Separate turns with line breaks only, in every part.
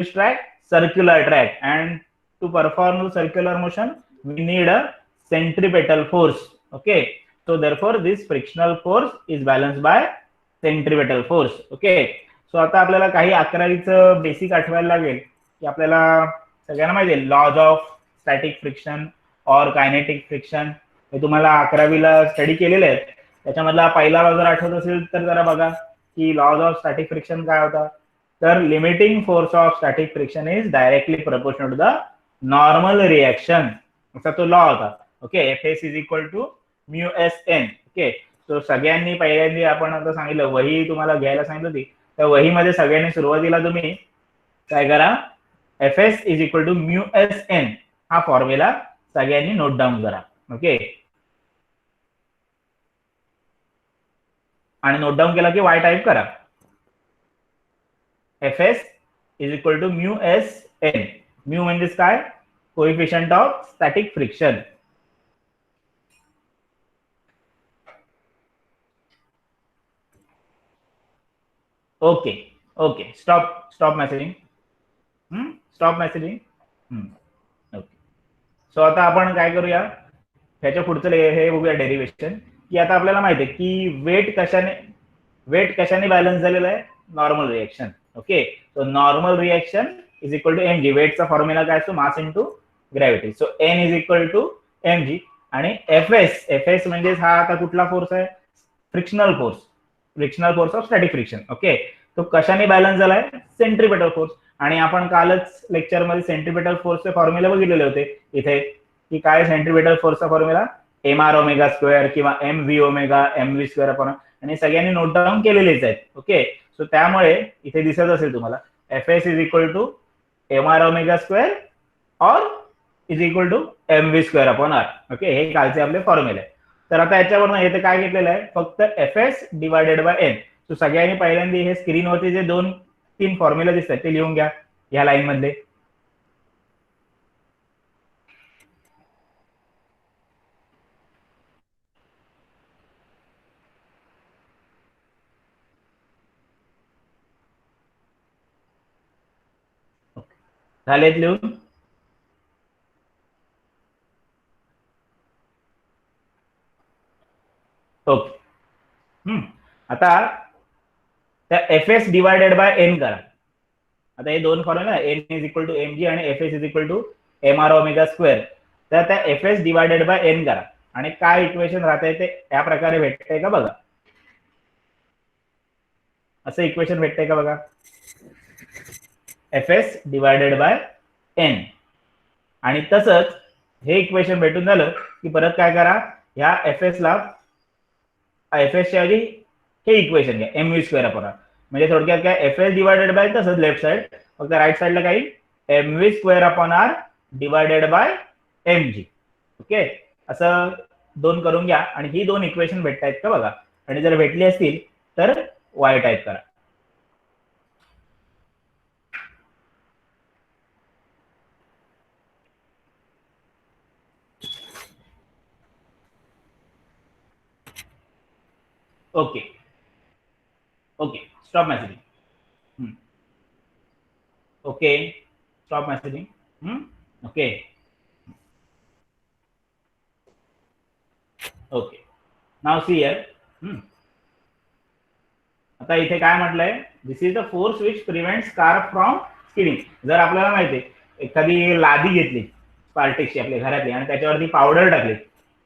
which track? Circular track. And to perform the circular motion, we need a centripetal force. Okay. So therefore, this frictional force is balanced by centripetal force. Okay. So आता आपल्याला काही 11वीचं basic आठवायला लागेल की आपल्याला सगळ्यांना माहिती आहे लॉज ऑफ स्टॅटिक फ्रिक्शन और कायनेटिक फ्रिक्शन हे तुम्हाला 11वीला स्टडी केलेले आहेत. त्याच्यामधला पहिला लॉ जर आठवत असेल तर जरा बघा की लॉज ऑफ स्टॅटिक फ्रिक्शन काय होता. तर limiting force of static friction is directly proportional to the normal reaction असा तो लॉ होता. Okay. F S is equal to mu S N. Okay. So सगळ्यांनी पहिल्यांदा आपण आता सांगितलं वही तुम्हाला घ्यायला सांगितलं होती. तर वहीमध्ये सगळ्यांनी सुरुवातीला तुम्ही काय करा F S is equal to mu S N हा फॉर्म्युला सगळ्यांनी नोट डाऊन करा. ओके. आणि नोट डाऊन केला की वाय टाईप करा. F S is equal to mu S N. Mu म्हणजेच काय coefficient of static friction. Okay. Okay. Stop messaging. Stop messaging. Okay. So आता आपण काय करूया ह्याच्या पुढचं हे बघूया डेरिव्हेशन की आता आपल्याला माहिती आहे की वेट कशाने बॅलन्स झालेला आहे normal reaction. Okay. So normal reaction is equal to M G. वेटचा फॉर्म्युला काय असतो mass into gravity. So N is equal to M G. आणि एफ एस म्हणजे हा आता कुठला फोर्स आहे frictional force of static friction. Okay. तो कशाने बॅलन्स झालाय सेंट्रिपेटल फोर्स. आणि आपण कालच लेक्चरमध्ये सेंट्रिपेटल फोर्सचे फॉर्म्युला बघितलेले होते इथे की काय सेंट्रिपेटल फोर्सचा formula M R omega square किंवा M V omega M V square आपण आणि सगळ्यांनी नोट डाऊन केलेलेच आहेत. ओके. सो त्यामुळे इथे दिसत असेल तुम्हाला F S is equal to M R omega square or is equal to M V square upon R. Okay. हे कालचे आपले फॉर्म्युले. तर आता याच्यावरून इथे काय घेतलेलं आहे फक्त F S divided by N. So सगळ्यांनी पहिल्यांदा हे स्क्रीनवरती जे 2-3 फॉर्म्युला दिसतात ते लिहून घ्या या लाईन मधले. झालेत लिहून. ओके. आता त्या F S divided by N करा. आता हे दोन formula N is equal to M G आणि F S is equal to M R omega square. तर त्या F S divided by N करा आणि काय इक्वेशन राहतंय ते या प्रकारे भेटतंय का बघा. असं इक्वेशन भेटतंय का बघा F S divided by N. आणि तसंच हे इक्वेशन भेटून झालं की परत काय करा ह्या एफ एस च्या ऐवजी हे इक्वेशन घ्या M V square upon R. म्हणजे थोडक्यात काय एफ एस डिवायडेड बाय तसंच लेफ्ट साइड फक्त राईट साइडला काही M V square upon R divided by M G. Okay. असं दोन करून घ्या आणि ही दोन इक्वेशन भेटतायत का बघा आणि जर भेटली असतील तर वाय टाईप करा. Okay. Okay. Stop messaging. Okay. Stop messaging. Okay. Okay. Now see here. आता इथे काय म्हटलंय this is the force which prevents car from skidding. जर आपल्याला माहिती आहे एखादी लादी घेतली स्पार्टेक्सची आपल्या घरातली आणि त्याच्यावरती पावडर टाकली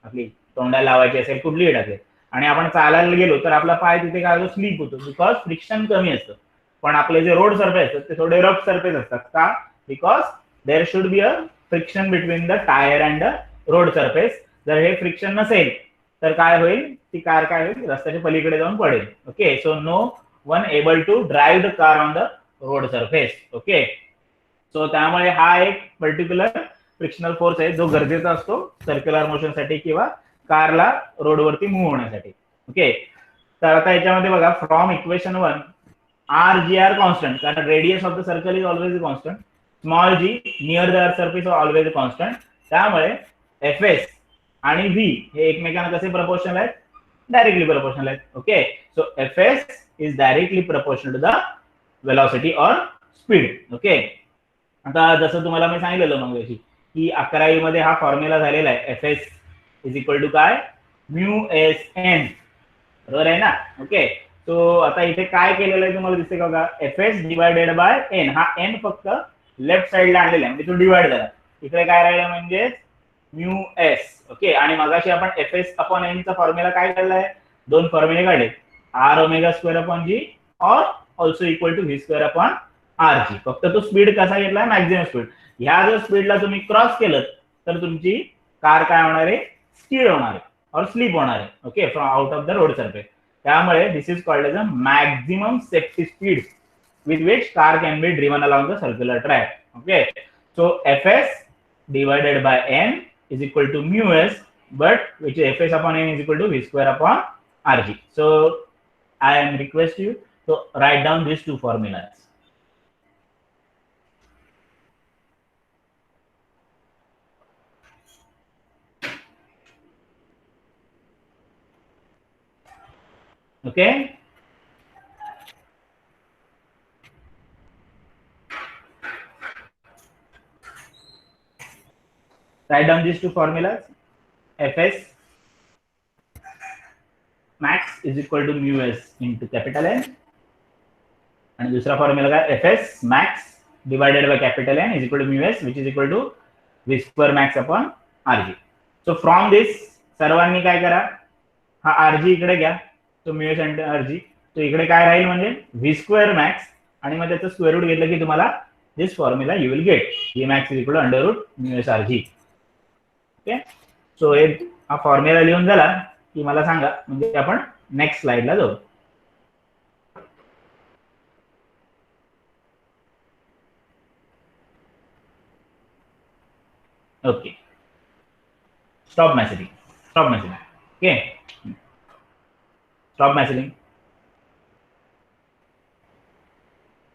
आपली तोंडाला लावायची असेल कुठलीही टाकली आणि आपण चालायला गेलो तर आपला पाय तिथे काय स्लीप होतो बिकॉज फ्रिक्शन कमी असतं. पण आपले जे रोड सरफेस असतात ते थोडे रफ सरफेस असतात का because there should be a friction between the tyre and the road surface. जर हे फ्रिक्शन नसेल तर काय होईल ती कार काय होईल रस्त्याच्या पलीकडे जाऊन पडेल. Okay. So no one able to drive the car on the road surface. Okay. So त्यामुळे हा एक पर्टिक्युलर फ्रिक्शनल फोर्स आहे जो गरजेचा असतो सर्क्युलर मोशनसाठी किंवा कारला रोडवरती मूव्ह होण्यासाठी. ओके. तर आता याच्यामध्ये बघा from equation 1 R G R constant कारण radius of the circle is always constant. Small G near the earth surface always constant. त्यामुळे एफ एस आणि व्ही हे एकमेकांना कसे प्रपोर्शनल आहेत डायरेक्टली प्रपोर्शनल आहेत. Okay. So F S is directly proportional to the velocity or speed. Okay. आता जसं तुम्हाला मी सांगितलेलं मगाशी की 11वी मध्ये हा फॉर्म्युला झालेला आहे F S is equal to काय म्यू एस एन, बरोबर आहे ना. ओके, सो आता इथे काय केलेलं आहे तुम्हाला दिसते का, F S divided by N, हा एन फक्त लेफ्ट साइडला आणलेला आहे म्हणजे तो डिवाइड झाला, इकडे काय राहिलं म्हणजे म्यू एस. ओके, आणि मगाशी आपण एफ एस अपॉन एन चा फॉर्म्युला काय काढलाय, दोन फॉर्म्युले काढले, R omega square upon G और also equal to V square upon R G. फक्त तो स्पीड कसा घेतलाय, मॅक्झिमम स्पीड. ह्या जर स्पीडला तुम्ही क्रॉस केलं तर तुमची कार काय होणार आहे, स्किड होणार आहे और स्लिप होणार आहे. Okay, from out of the road surface. त्यामुळे this is called as a maximum safety speed with which car can be driven along the circular track. Okay, so fs divided by n is equal to mu s, but which is fs upon n is equal to v square upon rg. So I am request you to write down these two formulas. Okay, write down these two formulas. Fs max is equal to mu s into capital N, आणि दूसरा formula काय, fs max divided by capital N is equal to mu s which is equal to v square max upon rg. So from this सर्वांनी काय करा, हा RG इकडे घ्या, तो म्यू एस आणि आरजी, तो इकडे काय राहील म्हणजे व्ही स्क्वेअर मॅक्स, आणि मग त्याचं स्क्वेअर रूट घेतलं की तुम्हाला this formula you will get V max is equal to under root mu S RG. Okay, so हे हा फॉर्म्युला लिहून झाला की मला सांगा, म्हणजे आपण नेक्स्ट स्लाइडला जाऊ. Okay, stop messaging, stop messaging. Okay, stop messaging.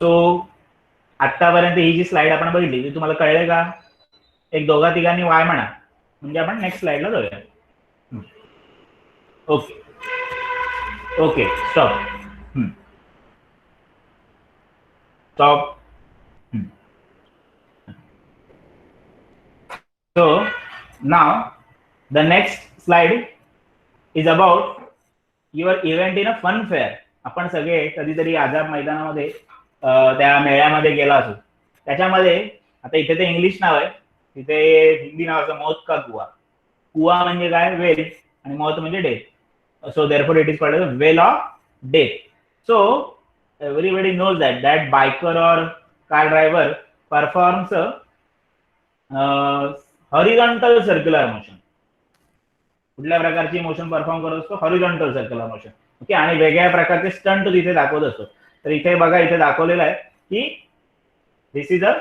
तो आतापर्यंत ही जी स्लाइड आपण बघितली ती तुम्हाला कळले का, एक दोघा तिघांनी वाय म्हणा म्हणजे आपण नेक्स्ट स्लाइडला जाऊया. Okay okay, stop stop. So now the next slide is about your event in a fun fair. आपण सगळे कधीतरी आझाद मैदानामध्ये त्या मेळ्यामध्ये गेला असो, त्याच्यामध्ये आता इथे ते इंग्लिश नाव आहे, तिथे हिंदी नावाचं मौत का कुआ. कुआ म्हणजे काय, वेल, आणि मौत म्हणजे death. So therefore it is called as well of death. So everybody knows that biker or car driver performs horizontal circular motion. कुठल्या प्रकारची मोशन परफॉर्म करत असतो, हॉरिझॉन्टल सर्क्युलर मोशन. ओके, आणि वेगळ्या प्रकारचे स्टंट तिथे दाखवत असतो. तर इथे बघा, इथे दाखवलेलं आहे की this is a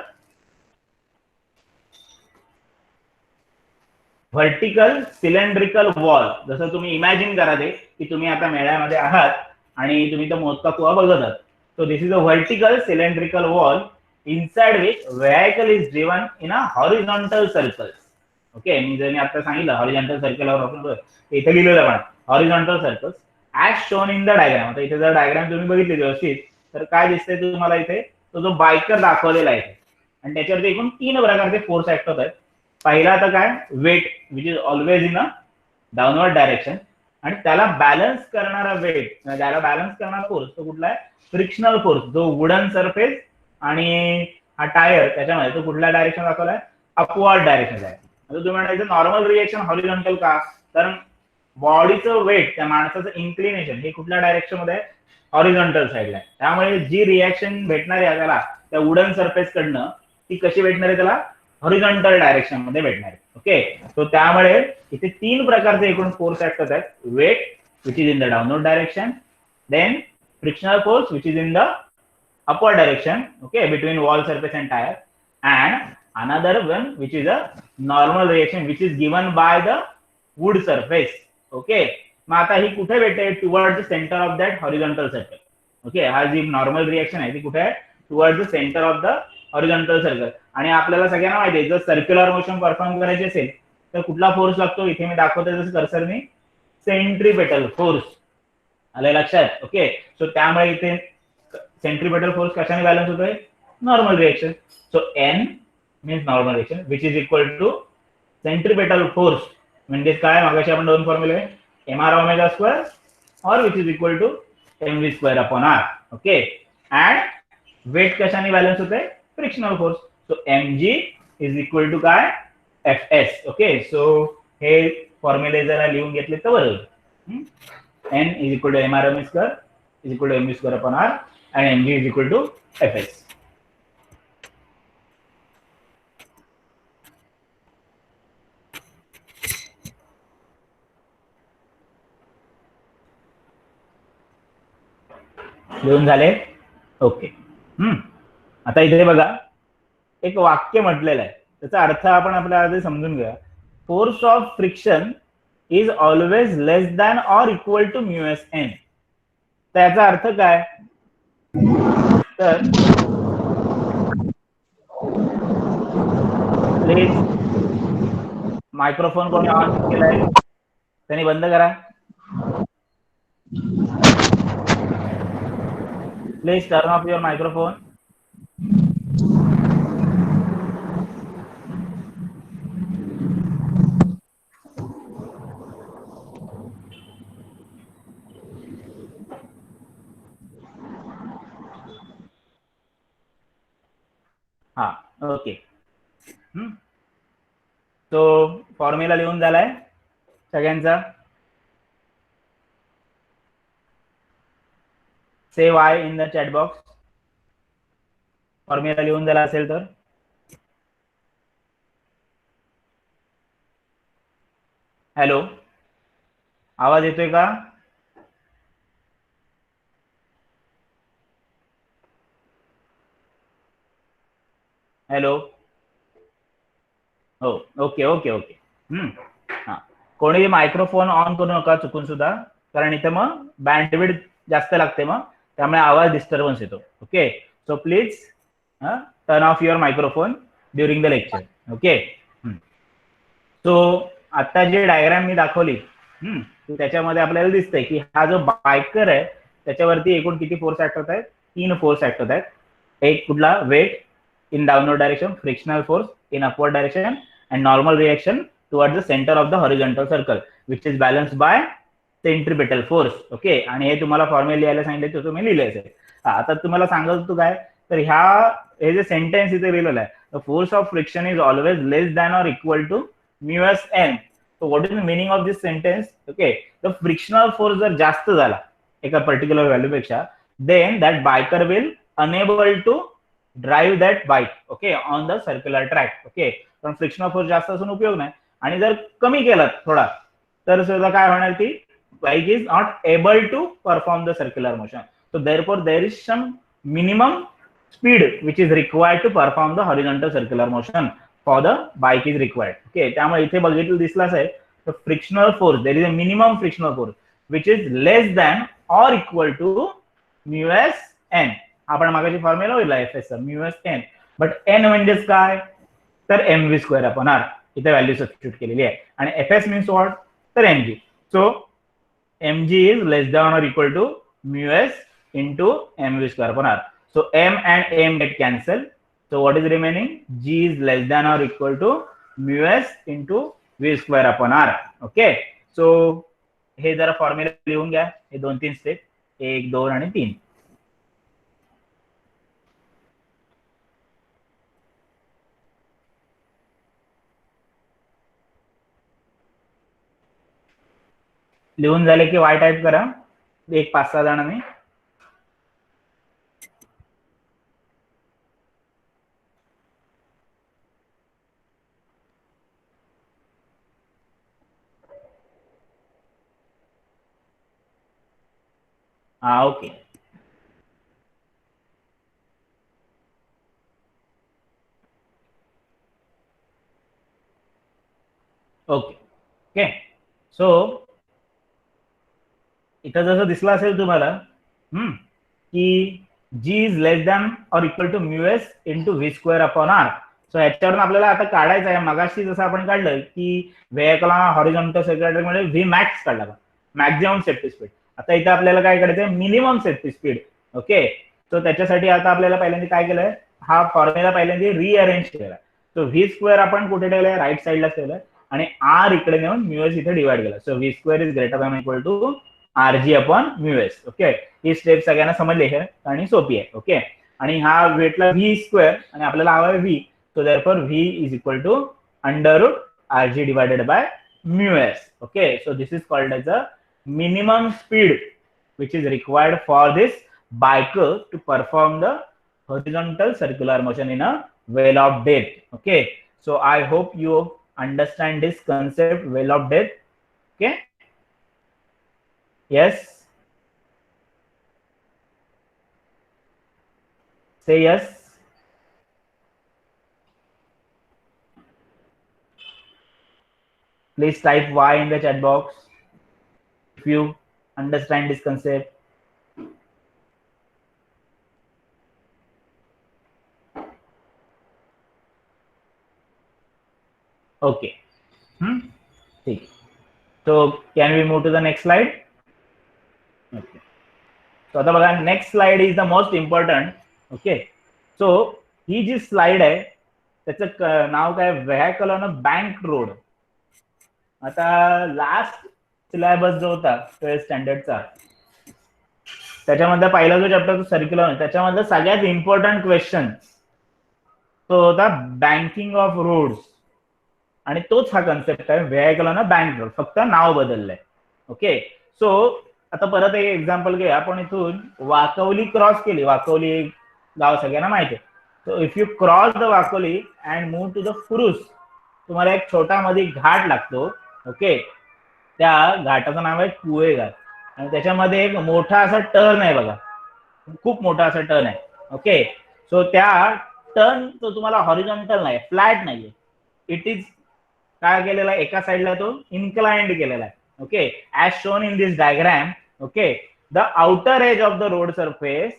vertical cylindrical wall. जसं तुम्ही इमॅजिन करा ते की तुम्ही आता मेळ्यामध्ये आहात आणि तुम्ही तो मोजका कुवा बघत आहात. So this is a vertical cylindrical wall inside which vehicle is driven in a horizontal circle. Okay, मी जर आता सांगितलं हॉरिझॉन्टल सर्कलवर इथे लिहिलेलं पण horizontal circles as shown in the diagram. आता इथे जर डायग्राम तुम्ही बघितली व्यवस्थित तर काय दिसतंय तुम्हाला इथे, तो जो बायकर दाखवलेला आहे आणि त्याच्यावरती एकूण 3 प्रकारचे फोर्स ऍक्ट होत आहेत. पहिला आता काय, weight which is always in a downward direction, आणि त्याला बॅलन्स करणारा वेट, त्याला बॅलन्स करणारा फोर्स तो कुठला आहे, फ्रिक्शनल फोर्स, जो वुडन सरफेस आणि हा टायर त्याच्यामध्ये तो कुठल्या डायरेक्शन दाखवलाय, अपवर्ड डायरेक्शन आहे. आता तुम्ही म्हणायचं नॉर्मल रिएक्शन हॉरिझॉन्टल का, कारण बॉडीचं वेट, त्या माणसाचं इन्क्लिनेशन हे कुठल्या डायरेक्शन मध्ये आहे, हॉरिझॉन्टल साईडला आहे. त्यामुळे जी रिएक्शन भेटणार आहे त्याला त्या वुडन सरफेस कडनं, ती कशी भेटणार आहे, त्याला हॉरिझॉन्टल डायरेक्शन मध्ये भेटणार आहे. ओके, तो त्यामुळे इथे 3 प्रकारचे एकूण फोर्स ऍक्ट होत आहेत. Weight which is in the downward direction, then frictional force which is in the upward direction, okay, between wall surface and tire, and another one which is a normal reaction which is given by the wood surface. Okay, मग आता ही कुठे भेटते, toward the centre of that horizontal circle. Okay, हा जी normal reaction आहे ती कुठे आहे, toward the centre of the horizontal circle. आणि आपल्याला सगळ्यांना माहिती आहे, जर सर्क्युलर मोशन परफॉर्म करायचे असेल तर कुठला फोर्स लागतो, इथे मी दाखवतो जसं कर्सरने, सेंट्रीपेटल फोर्स. आले लक्षात. ओके, सो त्यामुळे इथे सेंट्रीपेटल फोर्स कशाने बॅलन्स होतोय, normal reaction. So N means normal reaction, which is equal to centripetal force. म्हणजे काय मागाशी आपण दोन फॉर्म्युले mr omega square or which is equal to mv square upon r. Okay, and weight कशाने balance होते? Frictional force. So mg is equal to काय? fs. Okay, so हे फॉर्म्युले जरा लिहून घेतले तर बरोबर. n is equal to mr omega square is equal to mv square upon r and mg is equal to fs. लिहून झाले? ओके. आता इथे बघा एक वाक्य म्हटलेलं आहे, त्याचा अर्थ आपण आपल्या आधी समजून घ्या. Force of friction is always less than or equal to mu S N. त्याचा अर्थ काय? तर प्लीज मायक्रोफोन कोणी ऑन केलाय त्यांनी बंद करा. Please turn off your microphone. हा, ओके. तो फॉर्म्युला लिहून झालाय सगळ्यांचा? Say Y in the chat box. Formula लिहून झाला असेल तर हॅलो, आवाज येतोय का? हॅलो. हो, ओके ओके ओके. हा, कोणी मायक्रोफोन ऑन करू नका चुकून सुद्धा, कारण इथे मग बँडविड्थ जास्त लागते, मग त्यामुळे आवाज डिस्टर्बन्स येतो. Okay, so please turn off your microphone during the lecture. Okay. So आता जे डायग्राम मी दाखवली त्याच्यामध्ये आपल्याला दिसतंय की हा जो बायकर आहे त्याच्यावरती एकूण किती फोर्स ऍक्ट होत आहेत? 3 फोर्स ऍक्ट होत आहेत. एक कुठला? Weight in downward direction, frictional force in upward direction, and normal reaction towards the center of the horizontal circle, which is balanced by centripetal force. Okay, आणि हे तुम्हाला फॉर्म्युला लिहायला सांगितले तर तुम्ही लिहिले असेल. आता तुम्हाला सांगत होतो काय, तर हे जे सेंटेन्स इथे लिहिलेलं आहे, the force of friction is always less than or equal to mu S N. So what is the meaning of this sentence? Okay, the frictional force जर जास्त झाला एका पर्टिक्युलर व्हॅल्यू पेक्षा, then that biker will enable to drive that bike okay on the circular track. Okay, पण frictional force जास्त असून उपयोग नाही. आणि जर कमी केला थोडा तर सुद्धा काय होणार? ती bike is not able to perform the circular motion. So therefore there is some minimum speed which is required to perform the horizontal circular motion for the bike is required. Okay, त्यामुळे इथे बघितलं दिसलाच आहे, the frictional force, there is a minimum frictional force which is less than or equal to mu S N. आपण मागाची formula होईल F S mu S N. But N म्हणजेच काय? तर एमव्ही स्क्वेअर अपॉन आर. इथे व्हॅल्यू सबस्टिट्यूट केलेली आहे. आणि एफएस मीन्स व्हॉट? तर M G. So M G is less than or equal to mu S into M V square upon R. So M and M get cancel. So what is remaining? G is less than or equal to mu S into V square upon R. Okay, so हे जरा formula लिहून घ्या, हे 2-3 step, 1, 2 आणि 3. लिहून झाले की Y type करा, एक 5-6 जणांनी. हा, ओके. ओके ओके, सो इथं जसं दिसलं असेल तुम्हाला की G is less than or equal to mu S into V square upon R. So ह्याच्यावरून आपल्याला आता काढायचं आहे. मगाशी जसं आपण काढलं की व्हेकला हॉरिझॉन्टल सर्क्युलर मध्ये व्ही मॅक्स काढला, मॅक्झिमम सेफ्टी स्पीड. आता इथे आपल्याला काय काढायचं? Minimum safety speed. Okay, so त्याच्यासाठी आता आपल्याला पहिल्यांदा काय केलंय, हा फॉर्म्युला पहिल्यांदा रिअरेंज केला. सो व्ही स्क्वेअर आपण कुठे ठेवलाय, राईट साईडला ठेवलाय आणि आर इकडे नेऊन म्यूएस इथे डिवाइड केला. So V square is greater than equal to R G upon mu S. Okay, ही स्टेप सगळ्यांना समजली आहे आणि सोपी आहे. ओके, आणि हा वेटला व्ही स्क्वेअर आणि आपल्याला हवा आहे V. So therefore V is equal to under root R G divided by mu S. Okay, so this is called as a minimum speed which is required for this biker to perform the horizontal circular motion in a well of depth. Okay, so I hope you understand this concept, well of depth. Okay, yes, say yes. Please type Y in the chat box if you understand this concept. Okay. So can we move to the next slide? Okay. So आता बघा, next slide is the most important. Okay, so ही जी slide आहे त्याचं नाव काय, vehicle on a bank road. आता last syllabus जो होता 12th स्टँडर्डचा त्याच्यामध्ये पहिला जो चॅप्टर सर्क्युलर, त्याच्यामधला सगळ्यात इम्पॉर्टंट क्वेश्चन तो होता बँकिंग ऑफ रोड्स. आणि तोच हा कन्सेप्ट आहे, vehicle on a bank road, फक्त नाव बदललंय. ओके, सो आता परत एक एक्झाम्पल घ्या. आपण इथून वाकवली क्रॉस केली, वाकवली गाव सगळ्यांना माहिती आहे. So if you cross the वाकवली अँड मूव्ह टू द फुरुस, तुम्हाला एक छोटा मध्ये घाट लागतो. ओके, त्या घाटाचं नाव आहे कुवे घाट आणि त्याच्यामध्ये एक मोठा असा टर्न आहे बघा, खूप मोठा असा टर्न आहे. ओके, सो त्या टर्न तो तुम्हाला हॉरिझॉन्टल नाही, फ्लॅट नाहीये, इट इज काय केलेला आहे, एका साईडला तो इन्क्लाइंड केलेला आहे. Okay, as shown in this diagram. Okay, the outer age of the road surface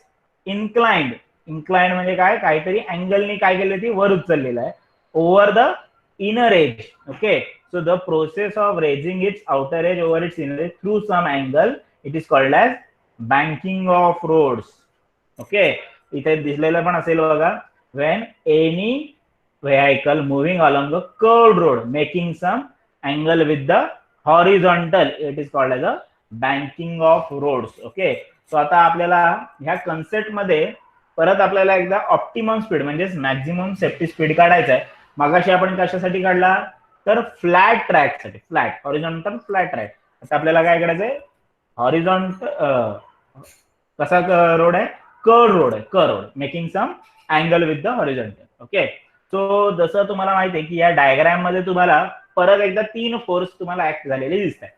inclined. Inclined म्हणजे काय, काहीतरी अँगलनी काय केलं, ती वर उचललेलं आहे over the inner age. Okay, so the process of raising its outer edge over its inner edge through some angle, it is called as banking of roads. Okay, इथे दिसलेलं पण असेल बघा, when any vehicle moving along a curved road making some angle with the horizontal, it is called as a banking of roads. Okay, so आता आपल्याला ह्या concept मध्ये परत आपल्याला एकदा ऑप्टिमम स्पीड म्हणजेच मॅक्झिमम सेफ्टी स्पीड काढायचा आहे. मागाशी आपण कशासाठी काढला, तर फ्लॅट ट्रॅक साठी, फ्लॅट हॉरिझॉन्टल फ्लॅट ट्रॅक. आता आपल्याला काय करायचंय, हॉरिझॉन्टल कसा रोड आहे, कर्व रोड आहे, curve road making some angle with the horizontal. Okay, so जसं तुम्हाला माहिती आहे की या डायग्राम मध्ये तुम्हाला परत एकदा 3 फोर्स तुम्हाला ऍक्ट झालेले दिसत आहेत.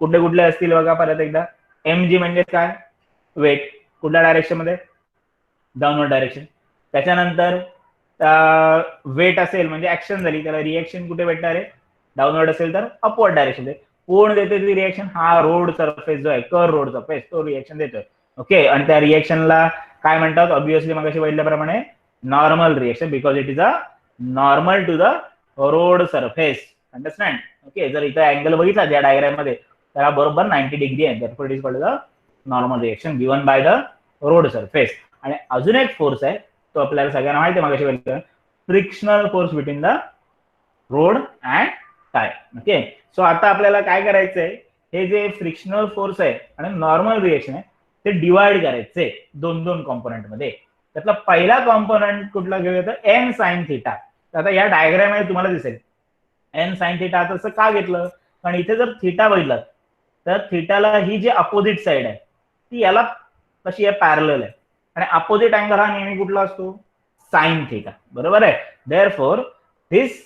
कुठले कुठले असतील बघा परत एकदा. mg म्हणजे काय, वेट, कुठल्या डायरेक्शन मध्ये, डाऊनवर्ड डायरेक्शन. त्याच्यानंतर वेट असेल म्हणजे ऍक्शन झाली, त्याला रिएक्शन कुठे भेटणार आहे, डाऊनवर्ड असेल तर अपवर्ड डायरेक्शन. कोण देते ती रिएक्शन, हा रोड सरफेस जो आहे, कर रोड सरफेस, तो रिएक्शन देतोय. ओके, आणि त्या रिएक्शनला काय म्हणतात, ऑब्विसली मगाशी बघितल्याप्रमाणे normal reaction, because it is a normal to the road surface. Understand. Okay, जर इथं अँगल बघितला त्या डायग्राम मध्ये त्याला बरोबर 90 डिग्री आहे, therefore it is called the normal reaction given by the road surface. आणि अजून एक फोर्स आहे, तो आपल्याला सगळ्यांना माहिती आहे, मगाशी frictional force between the road and tyre. Okay, so आता आपल्याला काय करायचंय, हे जे फ्रिक्शनल फोर्स आहे आणि नॉर्मल रिएक्शन आहे ते डिवाइड करायचे दोन दोन कॉम्पोनंट मध्ये. त्यातला पहिला कॉम्पोनंट कुठला घेऊया, तर एन साइन थिटा. आता या डायग्राम मध्ये तुम्हाला दिसेल एन साइन थिटा. तसं का घेतलं, कारण इथे जर थिटा बघितलं तर थिटाला ही जी अपोजिट साइड आहे ती याला कशी आहे, पॅरलल आहे, आणि अपोजिट अँगल हा नेहमी कुठला असतो, साइन थिटा. बरोबर आहे. Therefore this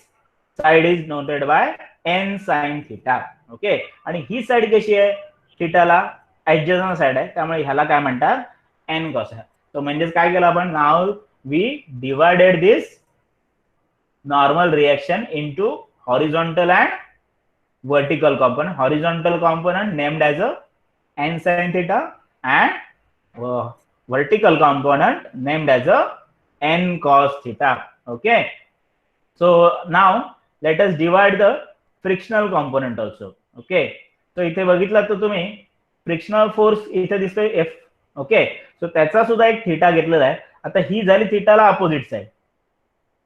side is noted by N sine theta. Okay, आणि ही साइड कशी आहे, थिटाला ऍडजस्टंट साइड आहे, त्यामुळे ह्याला काय म्हणतात, एन कॉस आहे. तो म्हणजेच काय केलं आपण, now we divided this normal reaction into horizontal and vertical component. Horizontal component named as a n sin theta and vertical component named as a n cos theta. Okay, so now let us divide the frictional component also. Okay, so इथे बघितलं तर तुम्ही frictional force इथे दिसतोय F. Okay, so त्याचा सुद्धा एक theta घेतलेला आहे आता ही झाली थिटाला अपोजिट साइड.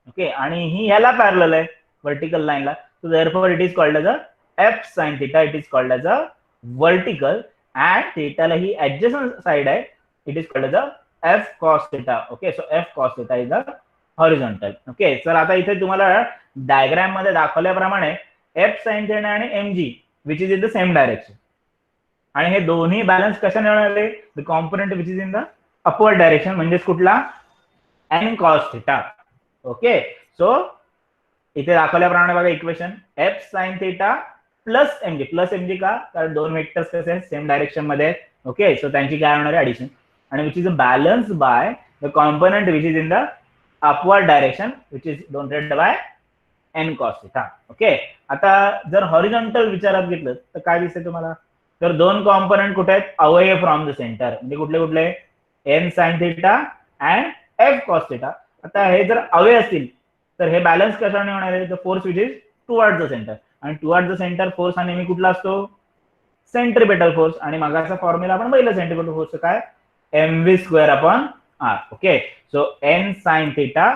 ओके, आणि ही ह्याला पॅरलल आहे वर्टिकल लाईनला. So therefore it is called as a F sine theta. It is called as a vertical, and थिटाला ही ऍडजस्टंट साइड आहे. It is called as a F cos theta. Okay, so F cos theta is a horizontal. Okay, तर आता इथे तुम्हाला diagram मध्ये दाखवल्याप्रमाणे F sine theta आणि M G which is in the same direction, आणि हे दोन्ही बॅलन्स कशाने होणार आहे? The component which is in the upward direction, म्हणजेच कुठला? N cos theta. Okay, so इथे दाखवल्याप्रमाणे बघा equation, F sine theta plus M G. Plus M G का? कारण दोन वेक्टर्स कसे आहेत? सेम डायरेक्शन मध्ये. ओके, सो त्यांची काय होणार आहे? ऍडिशन. आणि which is balance by the component which is in the upward direction which is denoted by N cos theta. Okay, आता जर हॉरिझॉन्टल विचारात घेतलं तर काय दिसते तुम्हाला? तर दोन कॉम्पोनंट कुठे आहेत? Away from the centre. म्हणजे कुठले कुठले? N sine theta and F cos theta. आता हे जर अवे असतील तर हे बॅलन्स कशाने होणार आहे? The force which is towards the centre. आणि टुवर्ड्स द सेंटर फोर्स हा नेहमी कुठला असतो? Centripetal force. आणि मागाचा फॉर्म्युला आपण पहिला सेंट्रिपेटल फोर्स काय? mv square upon r. Okay, so n sin theta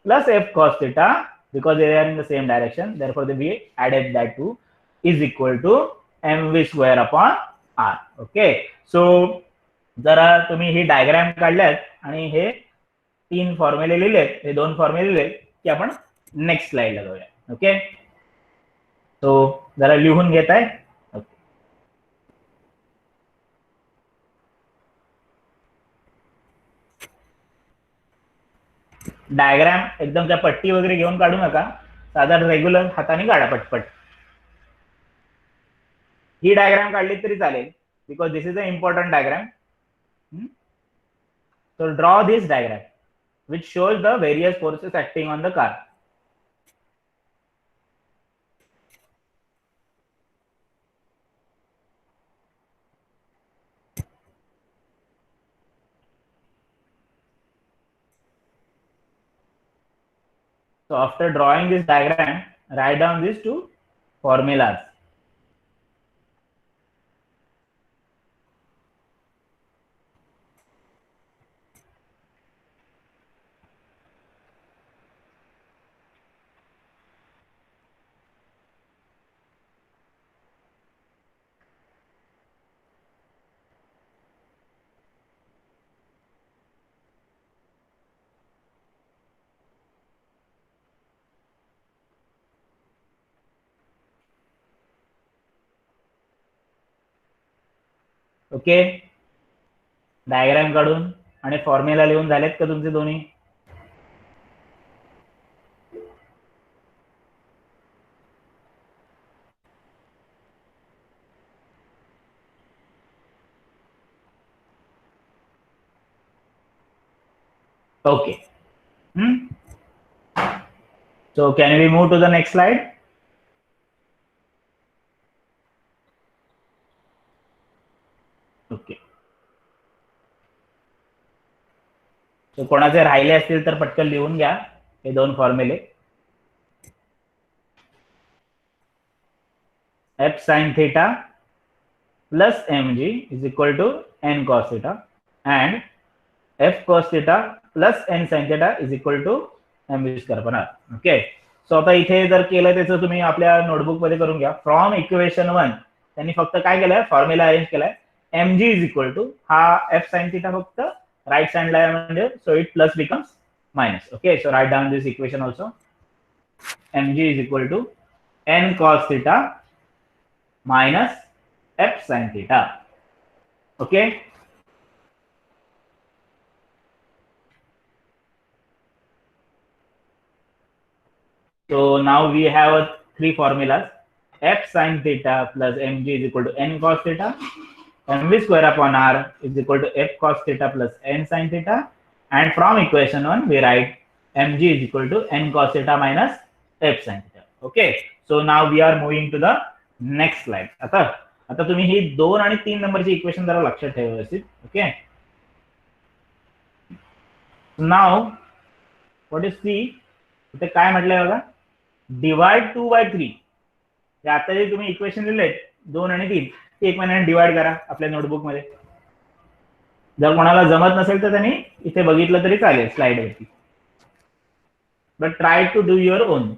plus f cos theta, because they are in the same direction, therefore we added that to is equal to mv square upon r. Okay, so जरा तुम्ही ही diagram काढल्यात आणि हे तीन फॉर्म्युले लिहिलेत, हे दोन फॉर्म्युले लिहिलेत की आपण next स्लाइडला जाऊया. ओके, सो जरा लिहून घेत आहे. डायग्राम एकदम त्या पट्टी वगैरे घेऊन काढू नका, साधारण रेग्युलर हाताने काढा पटपट. ही डायग्राम काढली तरी चालेल, because this is a important diagram. So draw this diagram which shows the various forces acting on the car. So after drawing this diagram, write down these two formulas. Okay, diagram काढून आणि formula लिहून झालेत का तुमचे दोन्ही? Okay. So can we move to the next slide? Okay. So कोणाचे राहिले असतील तर पटकन लिहून घ्या हे दोन फॉर्म्युले. F sin theta plus mg is equal to n cos theta, and f cos theta plus n sin theta is equal to mv square upon r. Okay, so आता इथे जर केलं त्याचं तुम्ही आपल्या नोटबुक मध्ये करून घ्या. फ्रॉम इक्वेशन 1 त्यांनी फक्त काय केलंय? फॉर्म्युला अरेंज केलाय. mg इज इक्वल टू हा f sin theta फक्त राइट साइड ला म्हणजे, so it plus becomes minus. Okay, so write down this equation also. mg is equal to n cos theta minus f sin theta. Okay, so now we have three formulas. F sin theta plus mg is equal to n cos theta, mv square upon r is equal to f cos theta plus n sin theta, and from equation 1 we write mg is equal to n cos theta minus f sin theta. Okay, so now we are moving to the next slide. आता तुम्ही ही 2 आणि 3 नंबरची equation जरा लक्षात ठेवा व्यवस्थित. Okay, now what is see, इथे काय म्हटलंय बघा? डिवाइड 2/3. आता जे तुम्ही इक्वेशन लिहिलेत 2 आणि 3 ते एक महिन्याने डिवाइड करा आपल्या नोटबुक मध्ये. जर कोणाला जमत नसेल तर त्यांनी इथे बघितलं तरी चालेल स्लाइडवरती, but try to do your own.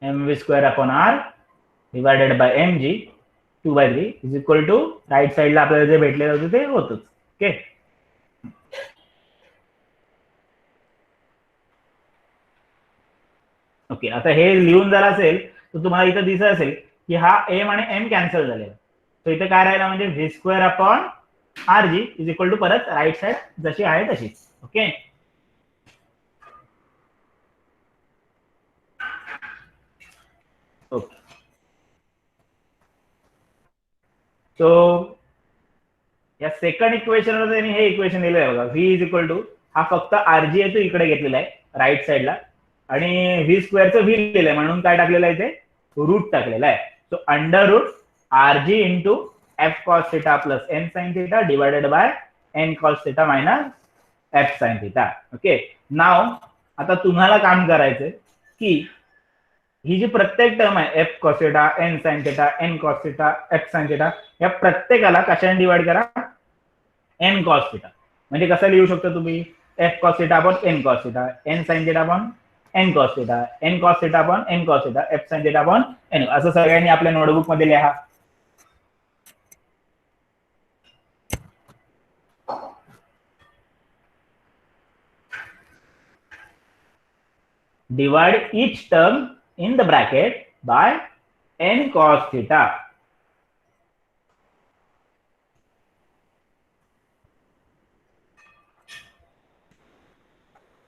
mv square upon r divided by mg 2/3 is equal to right साइडला आपल्याला जे भेटलेलं होतं ते होतच. Okay, okay. आता हे लिहून झालं असेल तर तुम्हाला इथं दिसत असेल की हा एम आणि एम कॅन्सल झालेला. तर इथे काय राहिला म्हणजे V square upon R G is equal to परत राईट साइड जशी आहे तशीच. Okay, okay. सो या सेकंड इक्वेशन वर त्यांनी हे इक्वेशन दिलेलं आहे बघा, व्ही इज इक्वल टू हा फक्त आरजी आहे तो इकडे घेतलेला आहे राईट साइडला, आणि व्ही स्क्वेअरचं व्ही लिहिलंय म्हणून काय टाकलेलं आहे इथे रूट टाकलेला आहे. So under root RG into F cos theta plus N sine theta divided by N cos theta minus F sine theta. Okay, now आता तुम्हाला काम करायचंय की ही जी प्रत्येक टर्म आहे F cos theta, N sine theta, N cos theta, F sine theta, या प्रत्येकाला कशाने डिवाइड करा, एन कॉस थिटा. म्हणजे कसं लिहू शकता तुम्ही, F cos theta upon N cos theta, N sine theta upon N cos theta, N cos theta upon N cos theta, F sine theta upon N, असं सगळ्यांनी आपल्या नोटबुक मध्ये लिहा. Divide each term in the bracket by n cos theta.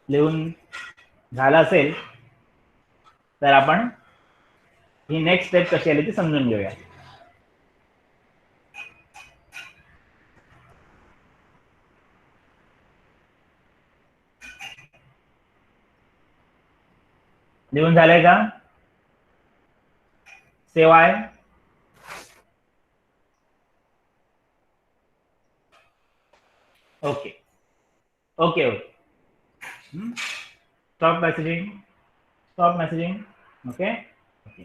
लिहून झालं असेल तर आपण ही नेक्स्ट स्टेप कशी आली ती समजून घेऊया. लिहून झालंय का? सेव आहे. Okay, okay, okay. Stop messaging, stop messaging. Okay, okay.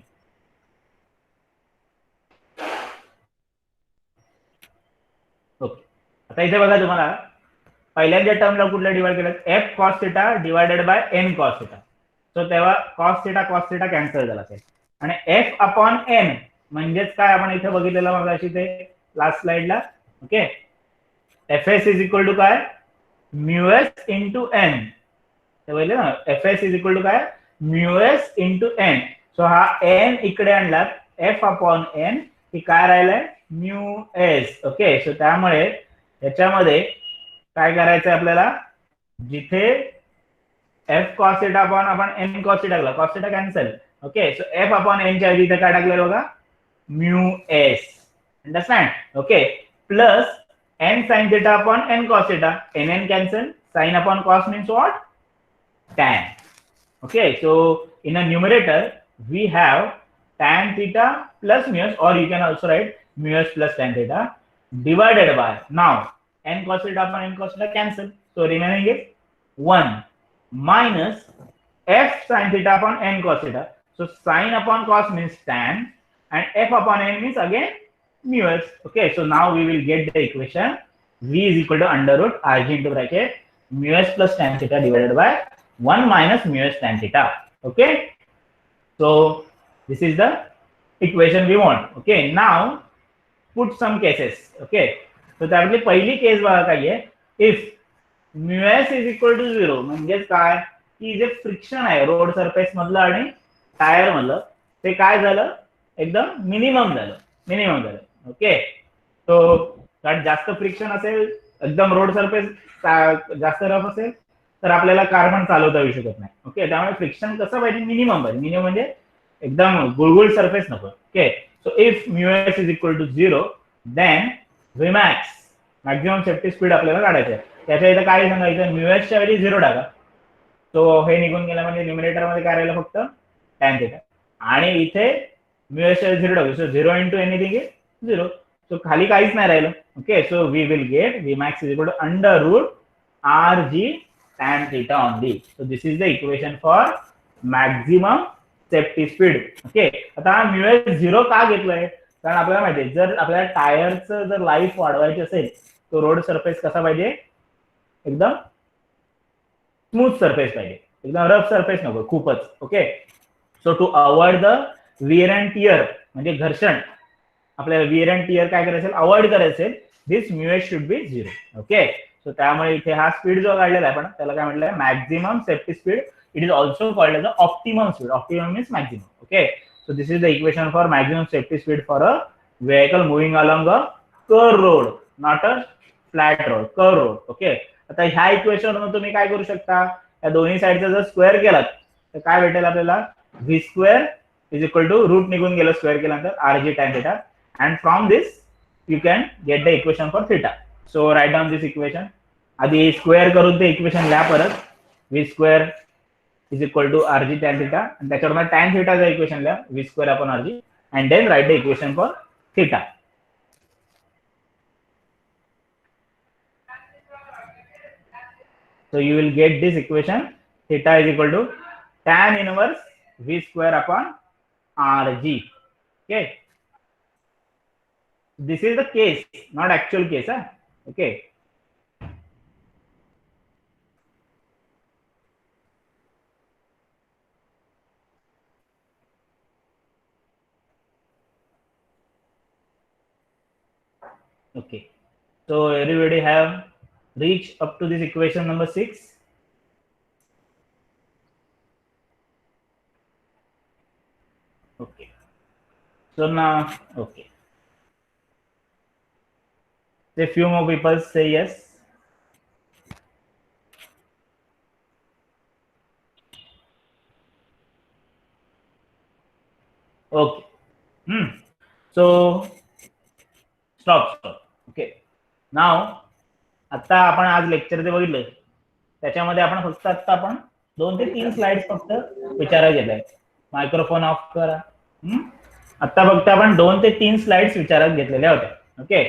Okay, आता इथे बघा तुम्हाला पहिल्यांदा टर्मला कुठल्या डिवाइड केलं, F cos theta divided by N cos theta. So तेव्हा कॉस थिटा कॅन्सल झाला असेल, आणि एफ अपॉन एन म्हणजेच काय आपण इथे बघितलेलं मग अशी ते लास्ट स्लाइडला. Okay, F S is equal to काय, म्यू एस इंटू एन. ते ना F S is equal to काय, mu S into N. So हा एन इकडे आणलात, एफ अपॉन एन ही काय राहिलंय, म्यू एस. ओके, सो त्यामुळे याच्यामध्ये काय करायचंय आपल्याला, जिथे एफ कॉस थिटा अपॉन आपण एन कॉस थिटा टाकला, cos theta cancel. Okay, so F upon N च्या ऐवजी इथे काय टाकलेलं बघा, mu S. Understand? Okay, plus N sine theta upon N cos theta, N N cancel, sine upon cos means what, tan. Okay, so in a numerator we have tan theta plus mu s, or you can also write mu s plus tan theta divided by, now n cos theta upon n cos theta cancel, so remaining is 1 minus f sin theta upon n cos theta. So sin upon cos means tan and f upon n means again mu s. Okay, so now we will get the equation v is equal to under root rg into bracket mu s plus tan theta divided by 1 minus mu s tan theta. Okay, so this is the equation we want. Okay, now put some cases. Okay, so त्यातली पहिली केस बघा काय आहे, if mu s is equal to 0 म्हणजे काय की जे friction आहे रोड सरफेस मधलं आणि टायर मधलं ते काय झालं, एकदम मिनिमम झालं. ओके, सो कारण जास्त फ्रिक्शन असेल, एकदम रोड सरफेस जास्त रफ असेल तर आपल्याला कार्बन चालवता येऊ शकत नाही. ओके, त्यामुळे फ्रिक्शन कसं पाहिजे, मिनिमम पाहिजे. मिनिमम म्हणजे एकदम गुळगुळ सरफेस नको. Okay, so if mu S is equal to 0 then V max maximum safety speed आपल्याला काढायचं आहे. त्याच्या इथे काय सांगायचं, म्यू एस च्या ऐवजी 0 टाका. तो हे निघून गेला म्हणजे न्यूमरेटर मध्ये काय राहिलं, फक्त टॅन थिटा, आणि इथे म्यू एस च्या 0 टाकू. So 0 into anything is 0. So खाली काहीच नाही राहिलं. Okay, so we will get V max is equal to under root R G tan theta only. So this is the equation for maximum safety speed. Okay, आता हा mu zero का घेतलाय, कारण आपल्याला माहिती आहे जर आपल्याला टायरचं जर लाईफ वाढवायची असेल तो रोड सरफेस कसा पाहिजे, एकदम स्मूथ सरफेस पाहिजे, एकदम रफ सरफेस नको खूपच. Okay, so to avoid the wear and tear म्हणजे घर्षण, आपल्याला विअर अँड टियर काय करायचं अवॉइड करायचं, this mu should be zero. Okay, so त्यामुळे इथे हा स्पीड जो काढलेला आहे आपण त्याला काय म्हटलंय maximum safety speed. It is also called as optimum speed. Optimum means maximum. Okay, so this is the equation for maximum safety speed for a vehicle moving along a curve road, not a flat road, curve road. Okay, आता ह्या equation तुम्ही काय करू शकता, या दोन्ही साईडचा जर स्क्वेअर केलात तर काय भेटेल आपल्याला, V square is equal to root निघून गेलं स्क्वेअर केल्यानंतर R G tan theta, and from this you can get the equation for theta. So write down this equation. आधी स्क्वेअर करून ते इक्वेशन लिहा परत. v square is equal to R G tan theta, आणि त्याच्यावर tan थिटाचं equation लिहा v square upon R G, and then write the equation for theta. So you will get this equation, theta is equal to tan inverse v square upon rg. Okay, this is the case, not actual case. Okay, okay, so everybody have reached up to this equation number 6. Okay, so now, okay, a few more people say yes. Okay, so stop. Okay, now आता आपण आज lecture जे बघितलं त्याच्यामध्ये आपण फक्त आता आपण 2 ते 3 स्लाइड्स फक्त विचारायला घेतलाय. मायक्रोफोन ऑफ करा. आता फक्त आपण 2 ते 3 स्लाइड्स विचारात घेतलेल्या होत्या. Okay,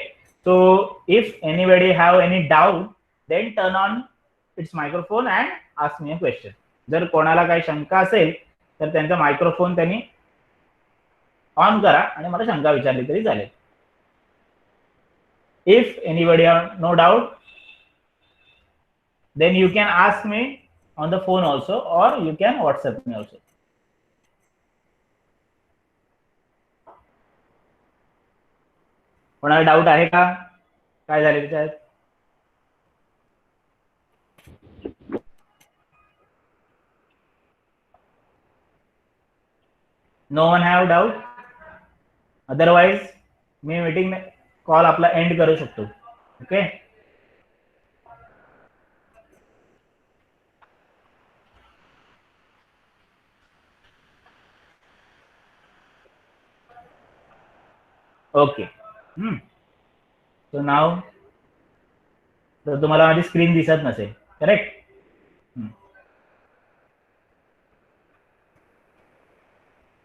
so if anybody have any doubt then turn on its microphone and ask me a question. जर कोणाला काही शंका असेल तर त्यांचा मायक्रोफोन त्यांनी ऑन करा आणि मला शंका विचारली तरी चालेल. If anybody have no doubt then you can ask me on the phone also, or you can WhatsApp me also. कोणाला डाऊट आहे का, काय झाले त्याच्यात? No one have doubt, otherwise मी मीटिंग कॉल आपला एंड करू शकतो. Okay, okay. सो नाव तर तुम्हाला माझी स्क्रीन दिसत नसेल, correct?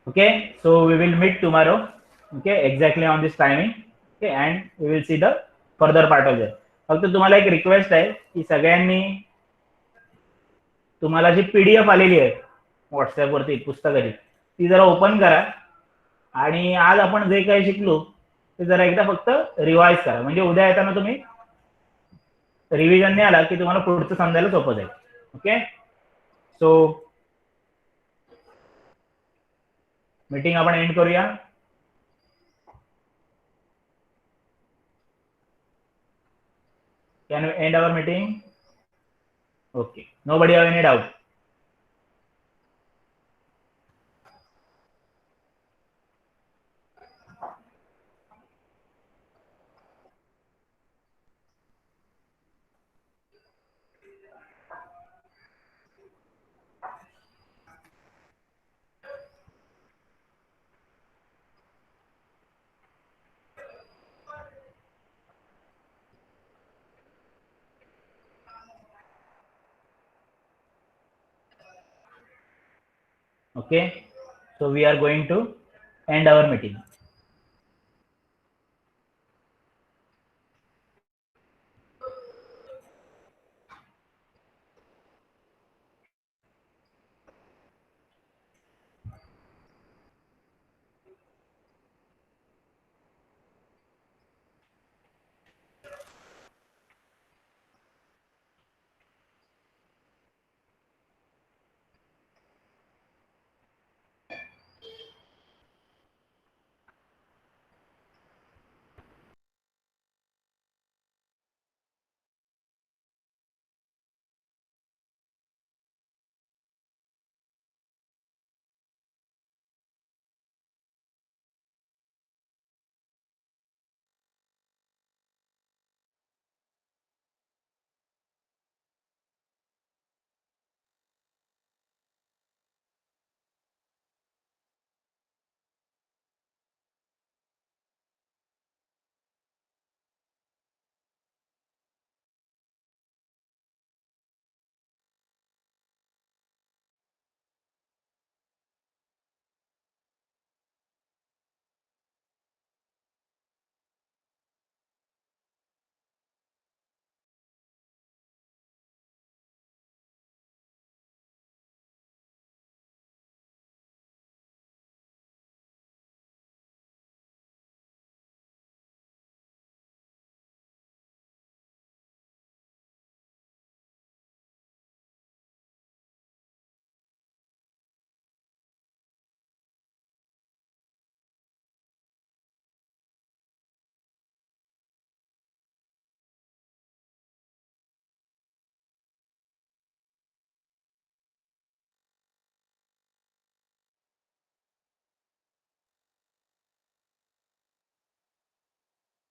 Okay, so we will meet tomorrow, okay, exactly on this timing, okay, and we will see the further part of that. फक्त तुम्हाला एक रिक्वेस्ट आहे की सगळ्यांनी तुम्हाला जी पीडीएफ आलेली आहे व्हॉट्सअपवरती पुस्तकाची ती जरा ओपन करा, आणि आज आपण जे काही शिकलो ते जरा एकदा फक्त रिवाइज करा, म्हणजे उद्या येताना तुम्ही रिव्हिजनने आला की तुम्हाला पुढचं समजायला सोपं जाईल. ओके, सो मीटिंग आपण एंड करूया. Can we end our meeting? Okay, nobody have any doubt? Okay, so we are going to end our meeting.